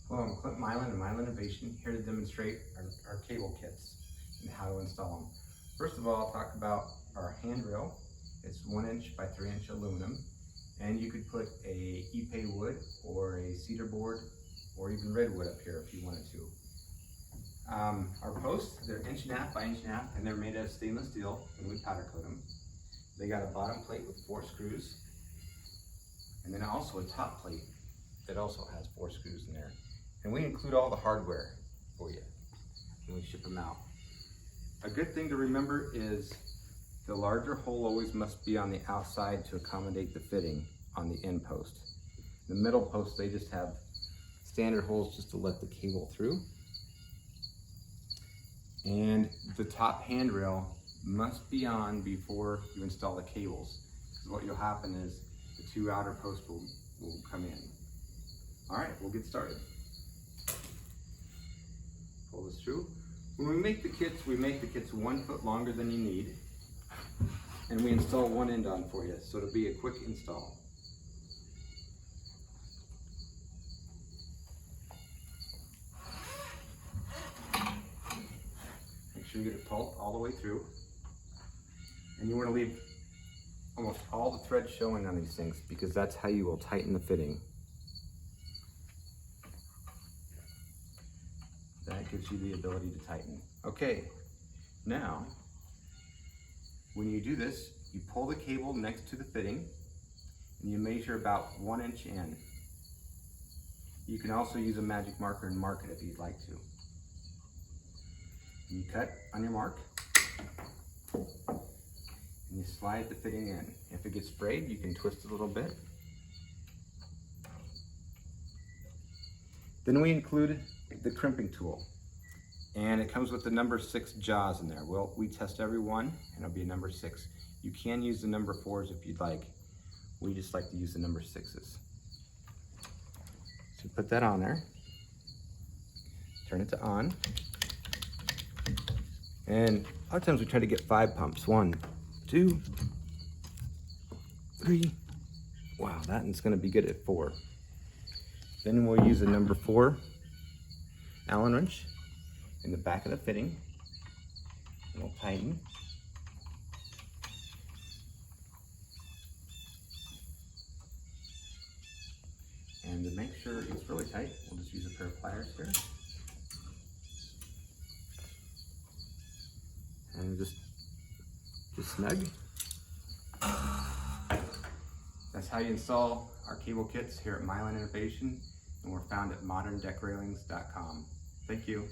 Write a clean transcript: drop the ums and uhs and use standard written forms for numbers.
Hello, I'm Clint Mailahn and Mailahn Innovation, here to demonstrate our cable kits and how to install them. First of all, I'll talk about our handrail. It's 1 inch by 3 inch aluminum, and you could put a epay wood or a cedar board or even redwood up here if you wanted to. Our posts, they're 1.5 inches by 1.5 inches, and they're made out of stainless steel, and we powder coat them. They got a bottom plate with 4 screws, and then also a top plate that also has 4 screws in there. And we include all the hardware for you when we ship them out. A good thing to remember is the larger hole always must be on the outside to accommodate the fitting on the end post. The middle post, they just have standard holes just to let the cable through. And the top handrail must be on before you install the cables, because what will happen is the 2 outer posts will come in. All right, we'll get started. Pull this through. When we make the kits 1 foot longer than you need, and we install one end on for you, so it'll be a quick install. Make sure you get it pulled all the way through, and you want to leave almost all the thread showing on these things, because that's how you will tighten the fitting. That gives you the ability to tighten. Okay, now, when you do this, you pull the cable next to the fitting, and you measure about 1 inch in. You can also use a magic marker and mark it if you'd like to. You cut on your mark, and you slide the fitting in. If it gets frayed, you can twist it a little bit. Then we include the crimping tool, and it comes with the number 6 jaws in there. Well, we test every one, and it'll be a number 6. You can use the number 4s if you'd like. We just like to use the number 6s. So put that on there, turn it to on, and a lot of times we try to get 5 pumps. 1, 2, 3. Wow, that one's gonna be good at 4. Then we'll use the number 4 Allen wrench in the back of the fitting, and we'll tighten. And to make sure it's really tight, we'll just use a pair of pliers here. And just snug. That's how you install our cable kits here at Mailahn Innovation, and we're found at moderndeckrailings.com. Thank you.